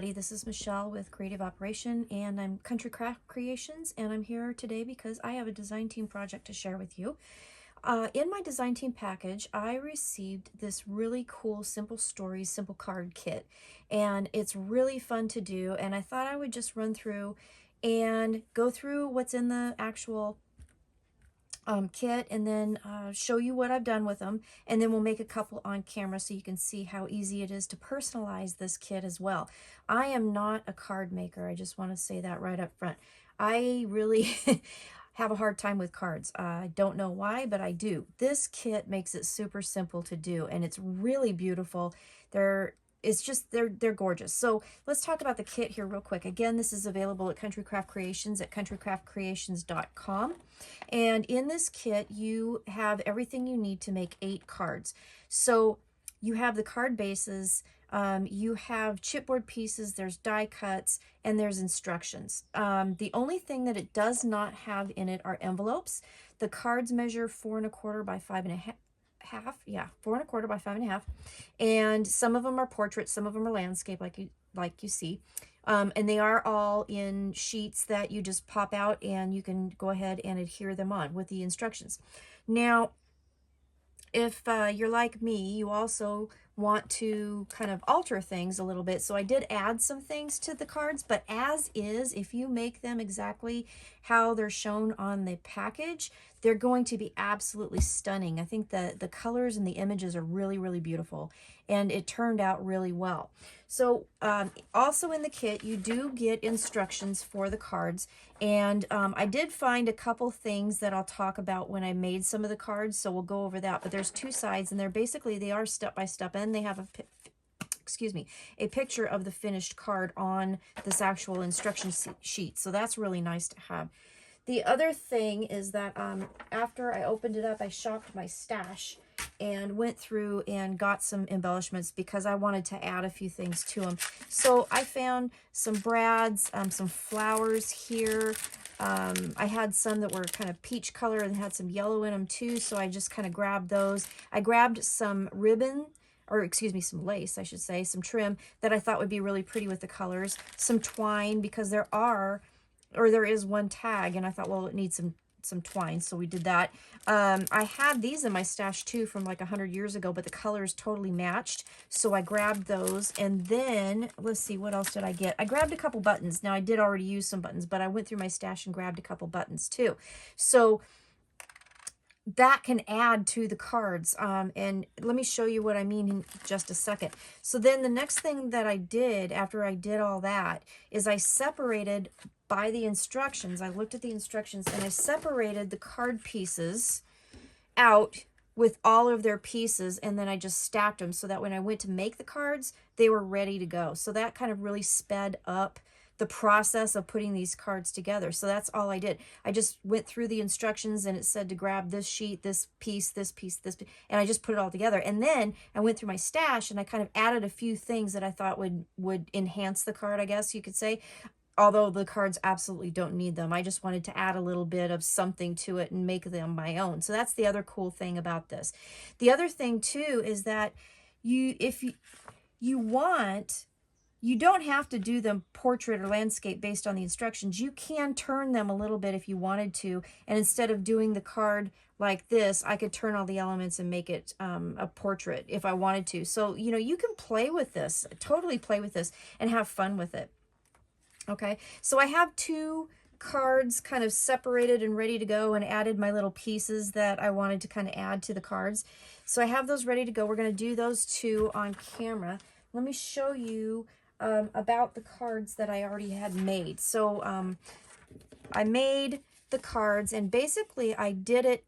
everybody. This is Michelle with Creative Operation, and I'm Country Craft Creations, and I'm here today because I have a design team project to share with you. In my design team package, I received this really cool Simple Stories, Simple Card kit, and it's really fun to do, and I thought I would just run through and go through what's in the actual kit, and then show you what I've done with them, and then we'll make a couple on camera so you can see how easy it is to personalize this kit as well. I am not a card maker. I just want to say that right up front. I really have a hard time with cards. I don't know why, but I do. This kit makes it super simple to do, and it's really beautiful. They're gorgeous. So let's talk about the kit here real quick. Again, this is available at Country Craft Creations at countrycraftcreations.com. And in this kit, you have everything you need to make 8 cards. So you have the card bases, you have chipboard pieces, there's die cuts, and there's instructions. The only thing that it does not have in it are envelopes. The cards measure 4 1/4 by 5 1/2. 4 1/4 by 5 1/2, and some of them are portraits, some of them are landscape, like you see, and they are all in sheets that you just pop out, and you can go ahead and adhere them on with the instructions. Now, if you're like me, you also want to kind of alter things a little bit. So I did add some things to the cards, but as is, if you make them exactly how they're shown on the package, they're going to be absolutely stunning. I think the colors and the images are really, really beautiful, and it turned out really well. So also in the kit, you do get instructions for the cards, and I did find a couple things that I'll talk about when I made some of the cards, so we'll go over that. But there's 2 sides, and they are step by step, and they have a picture of the finished card on this actual instruction sheet. So that's really nice to have. The other thing is that after I opened it up, I shopped my stash and went through and got some embellishments because I wanted to add a few things to them. So I found some brads, some flowers here. I had some that were kind of peach color and had some yellow in them too, so I just kind of grabbed those. I grabbed some ribbon, or excuse me, some lace, I should say, some trim that I thought would be really pretty with the colors, some twine, because there is one tag, and I thought, well, it needs some twine, so we did that. I had these in my stash too from like 100 years ago, but the colors totally matched, so I grabbed those. And then let's see, what else did I get? I grabbed a couple buttons. Now I did already use some buttons, but I went through my stash and grabbed a couple buttons too, so that can add to the cards. And let me show you what I mean in just a second. So then the next thing that I did after I did all that is I separated by the instructions. I looked at the instructions and I separated the card pieces out with all of their pieces, and then I just stacked them so that when I went to make the cards, they were ready to go. So that kind of really sped up the process of putting these cards together. So that's all I did. I just went through the instructions, and it said to grab this sheet, this piece, this piece, this piece, and I just put it all together. And then I went through my stash and I kind of added a few things that I thought would enhance the card, I guess you could say. Although the cards absolutely don't need them. I just wanted to add a little bit of something to it and make them my own. So that's the other cool thing about this. The other thing too is that if you want, you don't have to do them portrait or landscape based on the instructions. You can turn them a little bit if you wanted to. And instead of doing the card like this, I could turn all the elements and make it a portrait if I wanted to. So, you can play with this, totally play with this and have fun with it. Okay, so I have 2 cards kind of separated and ready to go, and added my little pieces that I wanted to kind of add to the cards. So I have those ready to go. We're going to do those 2 on camera. Let me show you about the cards that I already had made. So I made the cards, and basically I did it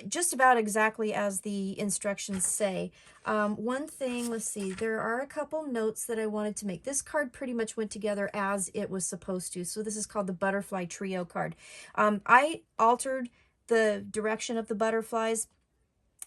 just about exactly as the instructions say. One thing, let's see, there are a couple notes that I wanted to make. This card pretty much went together as it was supposed to. So this is called the Butterfly Trio card. I altered the direction of the butterflies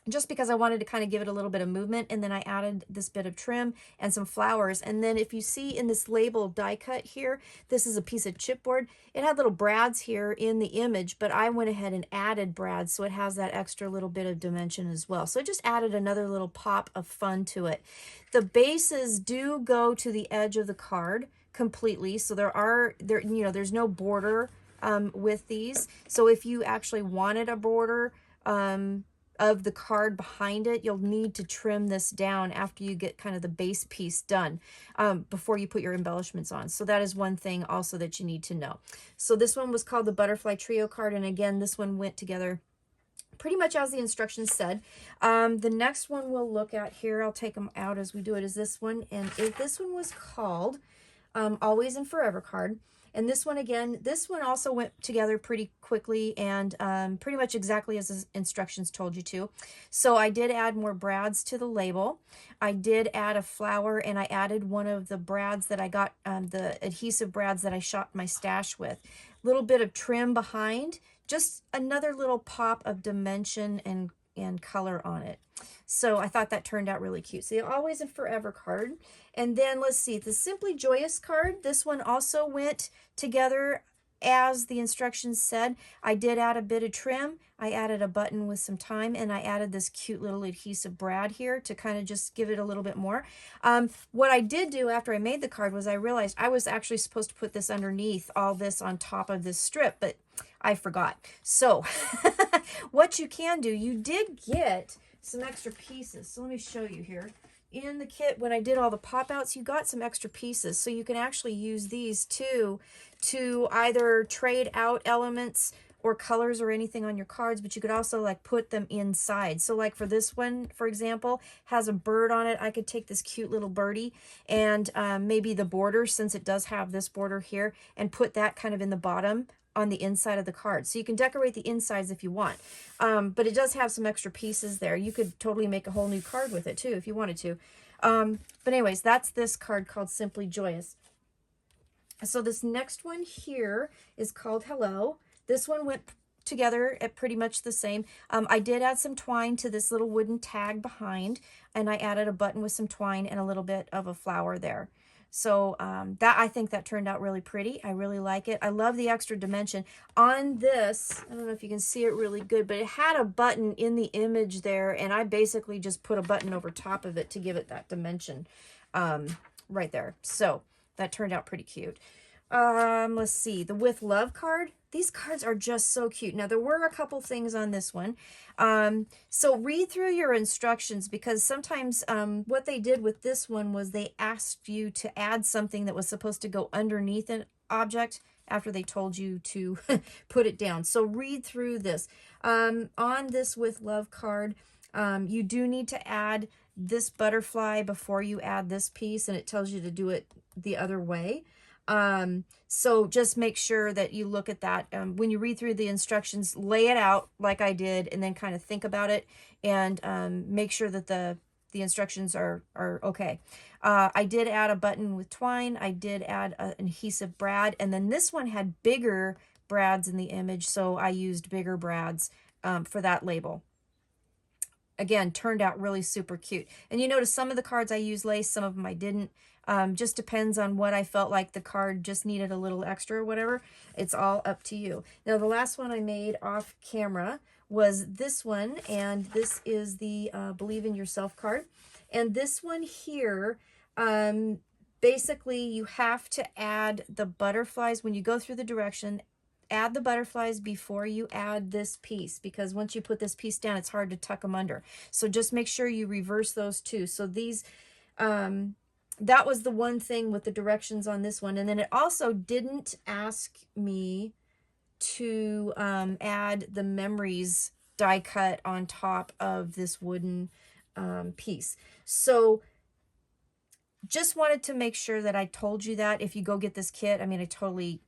just because I wanted to kind of give it a little bit of movement. And then I added this bit of trim and some flowers. And then if you see in this label die cut here, this is a piece of chipboard. It had little brads here in the image, but I went ahead and added brads, so it has that extra little bit of dimension as well. So it just added another little pop of fun to it. The bases do go to the edge of the card completely, so there's no border with these. So if you actually wanted a border of the card behind it, you'll need to trim this down after you get kind of the base piece done before you put your embellishments on. So that is one thing also that you need to know. So this one was called the Butterfly Trio card, and again, this one went together pretty much as the instructions said. The next one we'll look at here, I'll take them out as we do it, is this one, and this one was called Always and Forever card. And this one, again, this one also went together pretty quickly and pretty much exactly as the instructions told you to. So I did add more brads to the label. I did add a flower, and I added one of the brads that I got, the adhesive brads that I shot my stash with. A little bit of trim behind, just another little pop of dimension and color on it. So I thought that turned out really cute. So the Always and Forever card. And then let's see, the Simply Joyous card. This one also went together as the instructions said. I did add a bit of trim. I added a button with some time, and I added this cute little adhesive brad here to kind of just give it a little bit more. What I did do after I made the card was I realized I was actually supposed to put this underneath all this on top of this strip, but I forgot. So what you can do, you did get some extra pieces. So let me show you here. In the kit, when I did all the pop-outs, you got some extra pieces. So you can actually use these too to either trade out elements or colors or anything on your cards, but you could also like put them inside. So like for this one, for example, has a bird on it. I could take this cute little birdie and maybe the border, since it does have this border here, and put that kind of in the bottom on the inside of the card. So you can decorate the insides if you want. But it does have some extra pieces there. You could totally make a whole new card with it too if you wanted to. But anyways, that's this card called Simply Joyous. So this next one here is called Hello. This one went together at pretty much the same. I did add some twine to this little wooden tag behind, and I added a button with some twine and a little bit of a flower there. So I think that turned out really pretty. I really like it. I love the extra dimension. On this, I don't know if you can see it really good, but it had a button in the image there, and I basically just put a button over top of it to give it that dimension right there. So that turned out pretty cute. Let's see, the With Love card. These cards are just so cute. Now, there were a couple things on this one. So read through your instructions, because sometimes what they did with this one was they asked you to add something that was supposed to go underneath an object after they told you to put it down. So read through this. On this With Love card, you do need to add this butterfly before you add this piece, and it tells you to do it the other way. So just make sure that you look at that. When you read through the instructions, lay it out like I did, and then kind of think about it, and make sure that the instructions are okay. I did add a button with twine. I did add an adhesive brad, and then this one had bigger brads in the image, so I used bigger brads for that label. Again, turned out really super cute. And you notice some of the cards I used lace, some of them I didn't. Just depends on what I felt like the card just needed a little extra or whatever. It's all up to you. Now, the last one I made off camera was this one, and this is the Believe in Yourself card. And this one here, basically you have to add the butterflies when you go through the direction. Add the butterflies before you add this piece, because once you put this piece down, it's hard to tuck them under. So just make sure you reverse those two. So these, that was the one thing with the directions on this one. And then it also didn't ask me to add the memories die cut on top of this wooden piece. So just wanted to make sure that I told you that if you go get this kit. I mean, I totally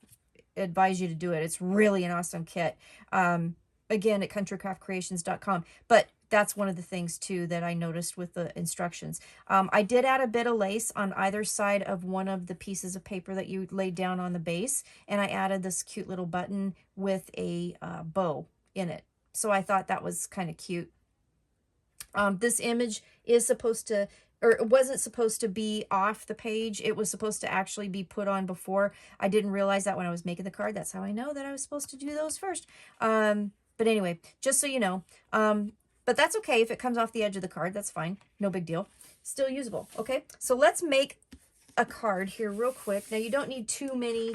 advise you to do it. It's really an awesome kit. Again, at countrycraftcreations.com. But that's one of the things too that I noticed with the instructions. I did add a bit of lace on either side of one of the pieces of paper that you laid down on the base, and I added this cute little button with a bow in it. So I thought that was kind of cute. This image is supposed to, or it wasn't supposed to be off the page. It was supposed to actually be put on before. I didn't realize that when I was making the card. That's how I know that I was supposed to do those first. But anyway, just so you know, but that's okay if it comes off the edge of the card. That's fine. No big deal. Still usable. Okay, so let's make a card here real quick. Now, you don't need too many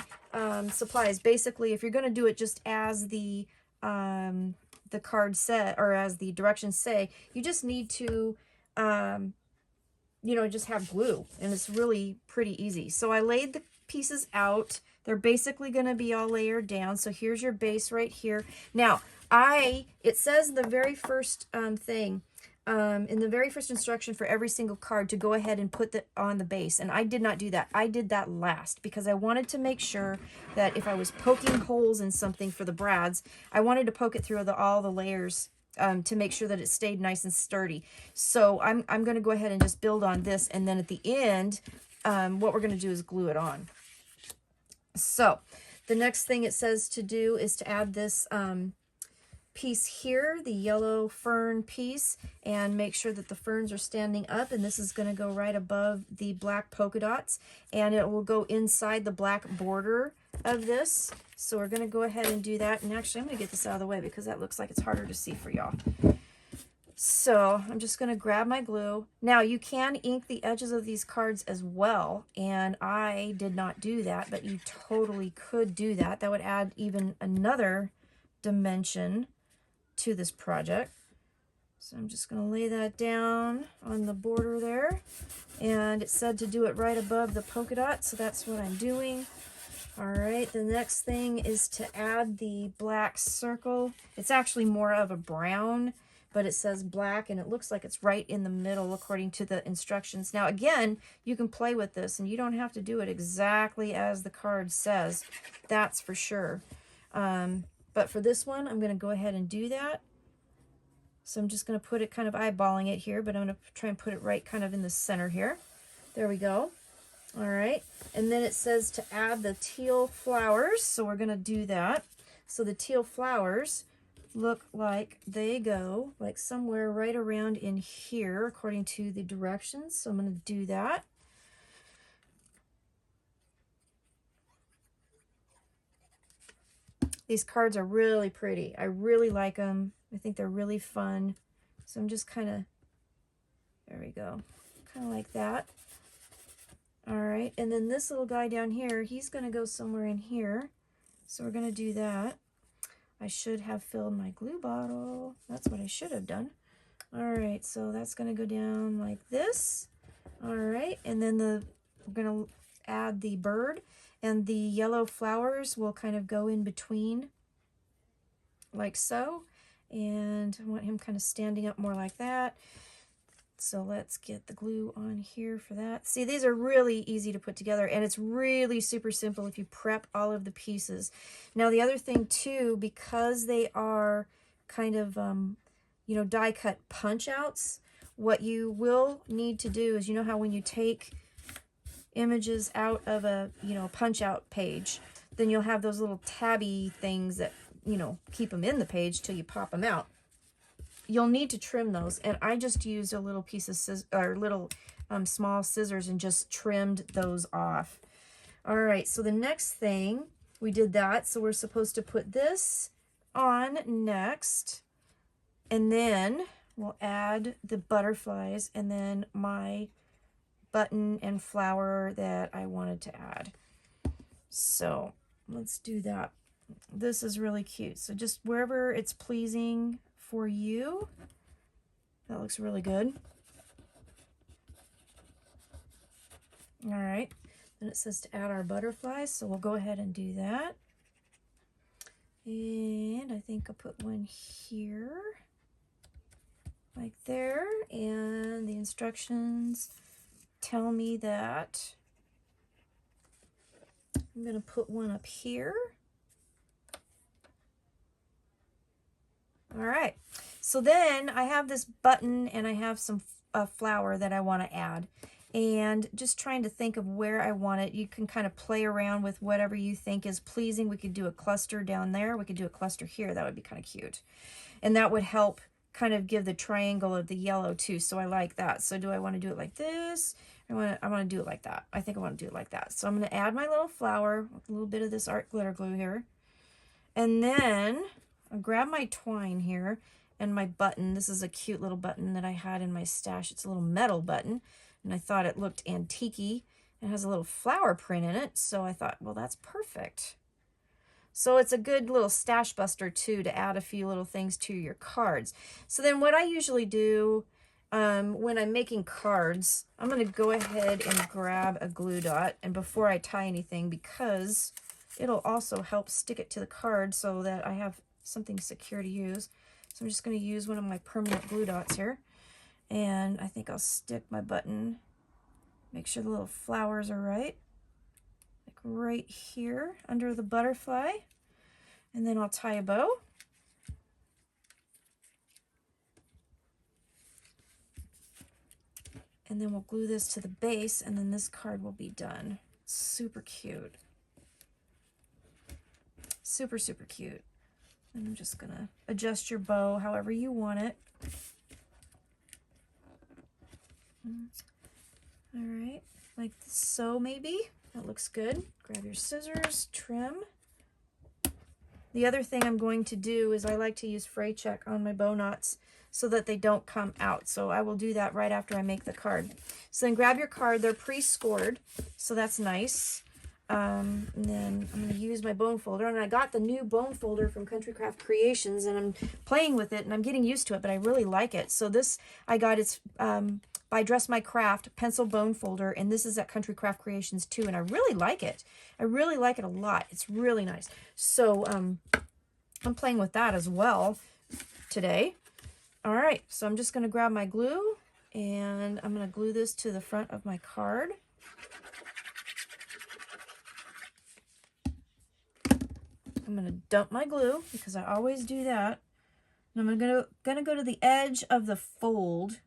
supplies. Basically, if you're going to do it just as the card said, or as the directions say, you just need to, you know, just have glue, and it's really pretty easy. So I laid the pieces out. They're basically going to be all layered down. So here's your base right here. Now, it says the very first thing, in the very first instruction for every single card, to go ahead and put on the base. And I did not do that. I did that last because I wanted to make sure that if I was poking holes in something for the brads, I wanted to poke it through all the layers to make sure that it stayed nice and sturdy. So I'm going to go ahead and just build on this. And then at the end, what we're going to do is glue it on. So the next thing it says to do is to add this piece here, the yellow fern piece, and make sure that the ferns are standing up, and this is going to go right above the black polka dots, and it will go inside the black border of this. So we're going to go ahead and do that. And actually, I'm going to get this out of the way because that looks like it's harder to see for y'all. So I'm just going to grab my glue. Now, you can ink the edges of these cards as well, and I did not do that, but you totally could do that. That would add even another dimension to this project. So I'm just going to lay that down on the border there, and it said to do it right above the polka dot, so that's what I'm doing. All right, the next thing is to add the black circle. It's actually more of a brown, but it says black, and it looks like it's right in the middle according to the instructions. Now, again, you can play with this, and you don't have to do it exactly as the card says. That's for sure. But for this one, I'm going to go ahead and do that. So I'm just going to put it kind of eyeballing it here, but I'm going to try and put it right kind of in the center here. There we go. All right. And then it says to add the teal flowers. So we're going to do that. So the teal flowers look like they go like somewhere right around in here according to the directions. So I'm going to do that. These cards are really pretty. I really like them. I think they're really fun. So I'm just kind of, there we go, kind of like that. All right, and then this little guy down here, he's going to go somewhere in here. So we're going to do that. I should have filled my glue bottle. That's what I should have done. All right, so that's going to go down like this. All right, and then we're going to add the bird. And the yellow flowers will kind of go in between, like so. And I want him kind of standing up more like that. So let's get the glue on here for that. See, these are really easy to put together, and it's really super simple if you prep all of the pieces. Now, the other thing, too, because they are kind of, you know, die-cut punch-outs, what you will need to do is, you know how when you take images out of a, you know, punch out page, then you'll have those little tabby things that, you know, keep them in the page till you pop them out. You'll need to trim those, and I just used a little piece of scissors, or little small scissors, and just trimmed those off. All right, so the next thing, we did that, so we're supposed to put this on next, and then we'll add the butterflies, and then my button and flower that I wanted to add. So let's do that. This is really cute. So just wherever it's pleasing for you, that looks really good. All right, then it says to add our butterflies, so we'll go ahead and do that. And I think I'll put one here, like there, and the instructions tell me that I'm going to put one up here. All right, so then I have this button and I have some flower that I want to add, and just trying to think of where I want it. You can kind of play around with whatever you think is pleasing. We could do a cluster down there. We could do a cluster here. That would be kind of cute, and that would help kind of give the triangle of the yellow too. So I like that. So do I want to do it like this? I want to do it like that. I think I want to do it like that. So I'm going to add my little flower, a little bit of this art glitter glue here. And then I'll grab my twine here and my button. This is a cute little button that I had in my stash. It's a little metal button, and I thought it looked antique-y. It has a little flower print in it, so I thought, well, that's perfect. So it's a good little stash buster too, to add a few little things to your cards. So then what I usually do when I'm making cards, I'm going to go ahead and grab a glue dot, and before I tie anything, because it'll also help stick it to the card so that I have something secure to use. So I'm just going to use one of my permanent glue dots here, and I think I'll stick my button, make sure the little flowers are right, like right here under the butterfly, and then I'll tie a bow. And then we'll glue this to the base, and then this card will be done. Super cute. Super, super cute. And I'm just gonna adjust your bow however you want it. All right, like so maybe. That looks good. Grab your scissors, trim. The other thing I'm going to do is I like to use fray check on my bow knots so that they don't come out. So I will do that right after I make the card. So then grab your card. They're pre-scored, so that's nice. And then I'm going to use my bone folder, and I got the new bone folder from Country Craft Creations, and I'm playing with it and I'm getting used to it, but I really like it. So this I got, it's by Dress My Craft pencil bone folder, and this is at Country Craft Creations too, and I really like it. I really like it a lot. It's really nice. So I'm playing with that as well today. All right, so I'm just going to grab my glue, and I'm going to glue this to the front of my card. I'm going to dump my glue because I always do that. And I'm gonna go to the edge of the fold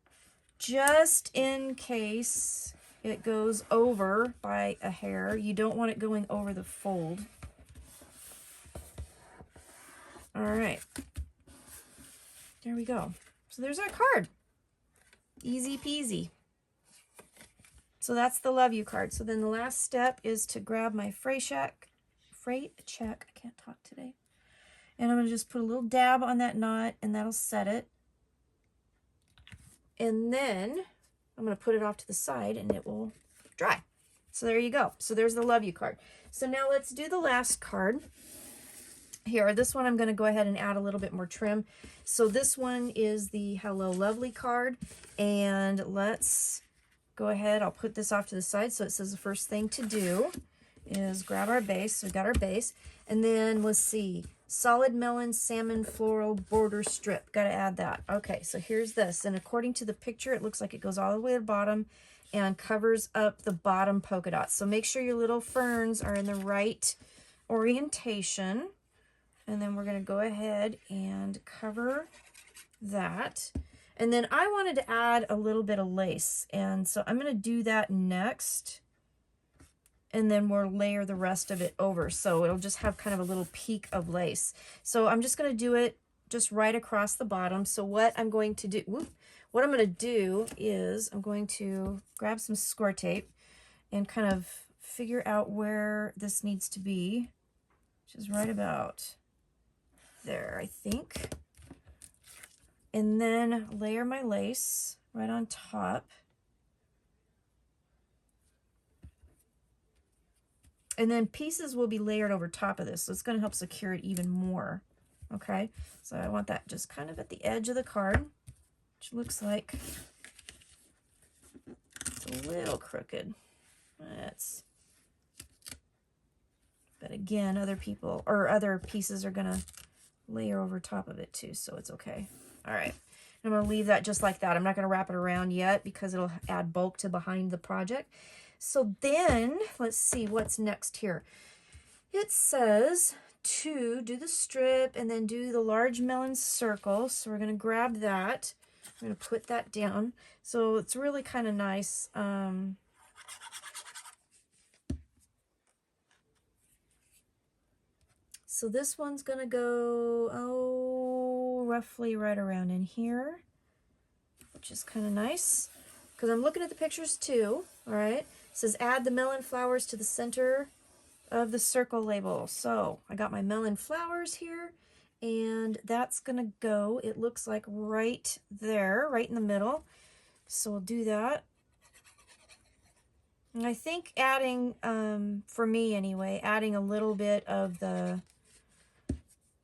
just in case it goes over by a hair. You don't want it going over the fold. All right. There we go. So there's our card. Easy peasy. So that's the Love You card. So then the last step is to grab my fray check. I can't talk today. And I'm going to just put a little dab on that knot, and that'll set it. And then I'm going to put it off to the side, and it will dry. So there you go. So there's the Love You card. So now let's do the last card. Here, this one I'm going to go ahead and add a little bit more trim. So this one is the Hello Lovely card, and let's go ahead. I'll put this off to the side. So it says the first thing to do is grab our base. So we got our base, and then let's see, solid melon salmon floral border strip. Got to add that. Okay, so here's this, and according to the picture, it looks like it goes all the way to the bottom and covers up the bottom polka dots. So make sure your little ferns are in the right orientation. And then we're going to go ahead and cover that. And then I wanted to add a little bit of lace. And so I'm going to do that next. And then we'll layer the rest of it over. So it'll just have kind of a little peak of lace. So I'm just going to do it just right across the bottom. So what I'm going to do, is I'm going to grab some score tape and kind of figure out where this needs to be, which is right about there, I think. And then layer my lace right on top. And then pieces will be layered over top of this, so it's going to help secure it even more. Okay, so I want that just kind of at the edge of the card, which looks like it's a little crooked. But again, other pieces are going to layer over top of it too, so it's okay. All right, I'm going to leave that just like that. I'm not going to wrap it around yet because it'll add bulk to behind the project. So then let's see what's next here. It says to do the strip and then do the large melon circle. So we're going to grab that. I'm going to put that down. So it's really kind of nice. So this one's going to go go roughly right around in here, which is kind of nice because I'm looking at the pictures too. All right, it says add the melon flowers to the center of the circle label. So I got my melon flowers here, and that's gonna go, it looks like right there, right in the middle. So we'll do that. And I think adding, for me anyway, adding a little bit of the,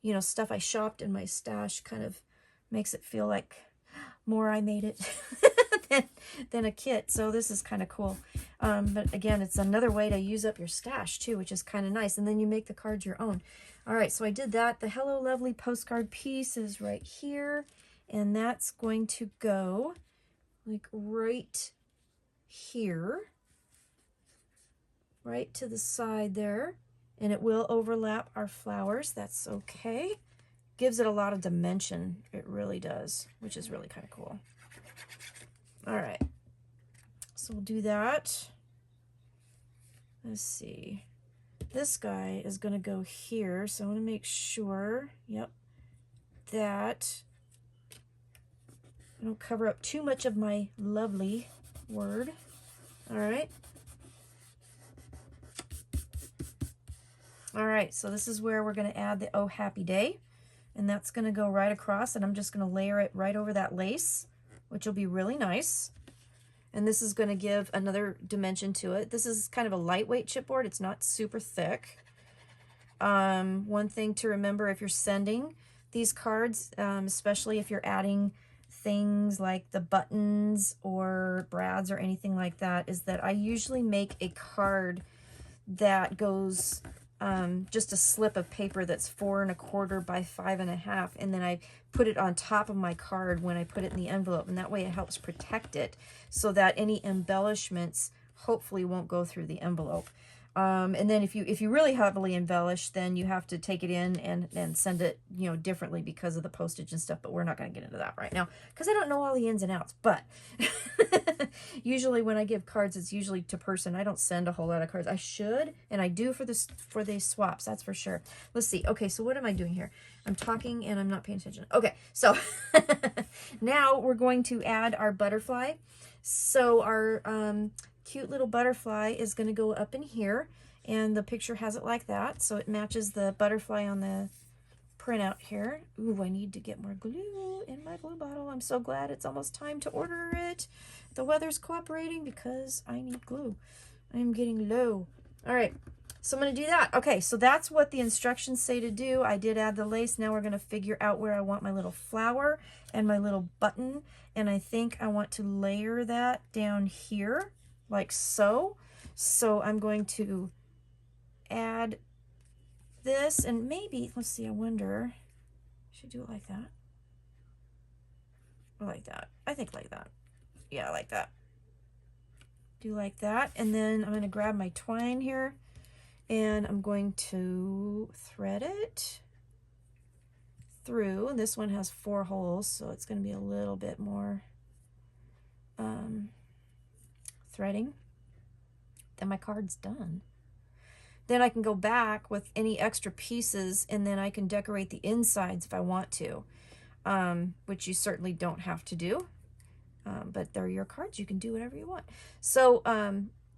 you know, stuff I shopped in my stash kind of makes it feel like more I made it than a kit. So this is kind of cool. But again, it's another way to use up your stash too, which is kind of nice. And then you make the cards your own. All right, so I did that. The Hello Lovely postcard piece is right here. And that's going to go like right here, right to the side there. And it will overlap our flowers. That's okay. Gives it a lot of dimension. It really does, which is really kind of cool. All right, so we'll do that. Let's see. This guy is going to go here, so I want to make sure, yep, that I don't cover up too much of my lovely word. All right. All right, so this is where we're going to add the Oh Happy Day, and that's going to go right across, and I'm just going to layer it right over that lace, which will be really nice. And this is going to give another dimension to it. This is kind of a lightweight chipboard. It's not super thick. One thing to remember if you're sending these cards, especially if you're adding things like the buttons or brads or anything like that, is that I usually make a card that goes just a slip of paper that's 4 1/4 by 5 1/2, and then I put it on top of my card when I put it in the envelope, and that way it helps protect it so that any embellishments hopefully won't go through the envelope. And then if you really heavily embellish, then you have to take it in and send it, you know, differently because of the postage and stuff, but we're not going to get into that right now because I don't know all the ins and outs. But usually when I give cards, it's usually to person. I don't send a whole lot of cards. I should, and I do for the swaps, that's for sure. Let's see. Okay, so what am I doing here? I'm talking and I'm not paying attention. Okay, so now we're going to add our butterfly. So our cute little butterfly is going to go up in here, and the picture has it like that, so it matches the butterfly on the printout here. Ooh, I need to get more glue in my glue bottle. I'm so glad it's almost time to order it. The weather's cooperating because I need glue. I am getting low. All right, so I'm going to do that. Okay, so that's what the instructions say to do. I did add the lace. Now we're going to figure out where I want my little flower and my little button, and I think I want to layer that down here like so. So I'm going to add this, and maybe, let's see, I wonder, should I do it like that? Or like that? I think like that. Yeah, like that. Do like that, and then I'm going to grab my twine here, and I'm going to thread it through. This one has 4 holes, so it's going to be a little bit more threading. Then my card's done. Then I can go back with any extra pieces, and then I can decorate the insides if I want to, which you certainly don't have to do. But they're your cards. You can do whatever you want. So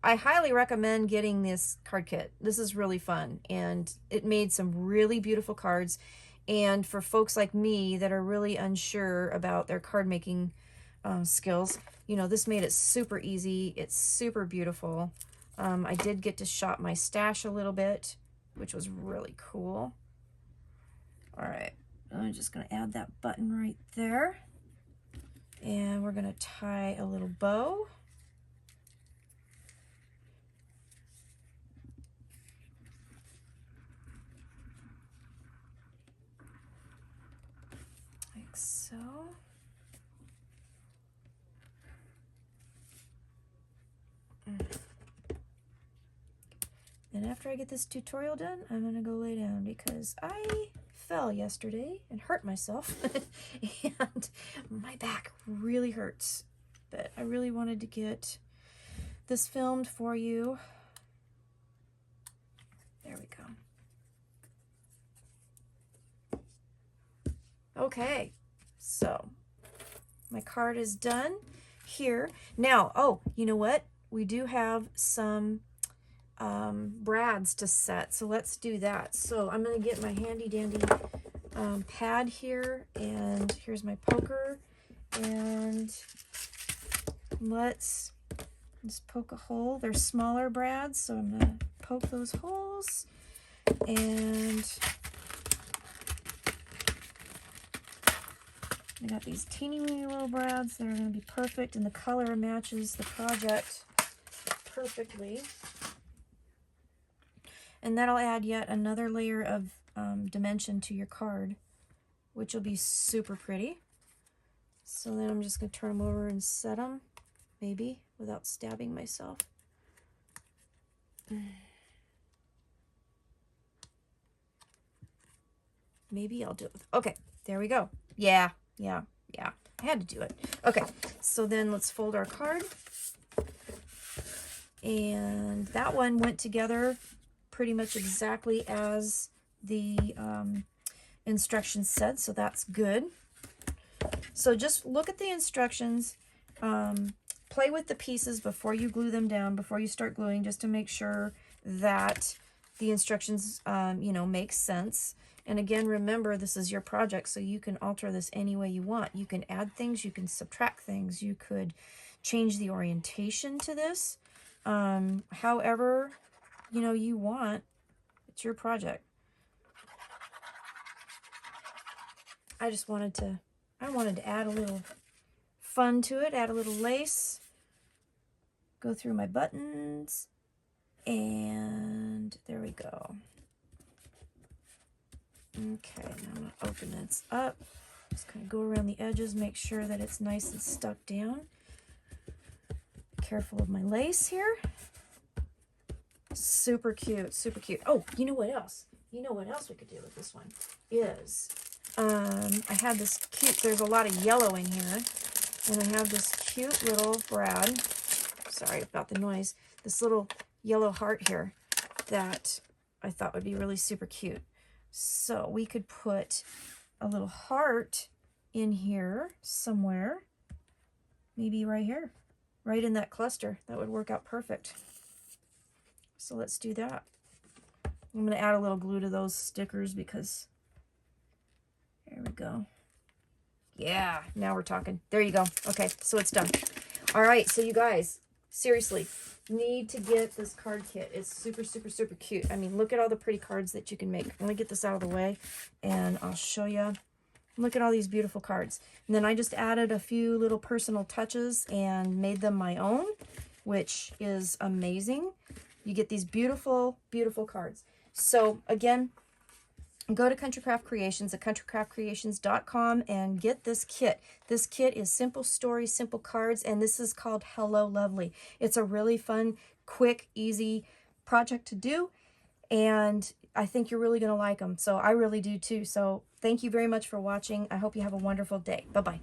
I highly recommend getting this card kit. This is really fun, and it made some really beautiful cards. And for folks like me that are really unsure about their card making skills, you know, this made it super easy. It's super beautiful. I did get to shop my stash a little bit, which was really cool. All right, I'm just going to add that button right there. And we're going to tie a little bow. Like so. Then after I get this tutorial done, I'm going to go lay down because I fell yesterday and hurt myself. And my back really hurts. But I really wanted to get this filmed for you. There we go. Okay, so my card is done here. Now, oh, you know what? We do have some brads to set, so let's do that. So I'm going to get my handy dandy pad here, and here's my poker, and let's just poke a hole. They're smaller brads, so I'm going to poke those holes, and I got these teeny weeny little brads that are going to be perfect, and the color matches the project perfectly. And that'll add yet another layer of dimension to your card, which will be super pretty. So then I'm just going to turn them over and set them, maybe, without stabbing myself. Maybe I'll do it. Okay, there we go. Yeah. I had to do it. Okay, so then let's fold our card. And that one went together pretty much exactly as the instructions said, so that's good. So just look at the instructions, play with the pieces before you glue them down, before you start gluing, just to make sure that the instructions, you know, make sense. And again, remember, this is your project, so you can alter this any way you want. You can add things, you can subtract things, you could change the orientation to this. However, you know, you want. It's your project. I wanted to add a little fun to it, add a little lace, go through my buttons, and there we go. Okay, now I'm going to open this up. Just kind of go around the edges, make sure that it's nice and stuck down. Careful of my lace here. Super cute, super cute. Oh, you know what else? You know what else we could do with this one is, I had this cute, there's a lot of yellow in here, and I have this cute little brad, sorry about the noise, this little yellow heart here that I thought would be really super cute. So we could put a little heart in here somewhere, maybe right here, right in that cluster. That would work out perfect. So let's do that. I'm going to add a little glue to those stickers because, there we go. Yeah, now we're talking. There you go. Okay, so it's done. All right, so you guys, seriously, need to get this card kit. It's super, super, super cute. I mean, look at all the pretty cards that you can make. Let me get this out of the way, and I'll show you. Look at all these beautiful cards. And then I just added a few little personal touches and made them my own, which is amazing. You get these beautiful, beautiful cards. So again, go to Country Craft Creations at countrycraftcreations.com and get this kit. This kit is simple stories, simple cards, and this is called Hello Lovely. It's a really fun, quick, easy project to do, and I think you're really going to like them. So I really do too. So thank you very much for watching. I hope you have a wonderful day. Bye-bye.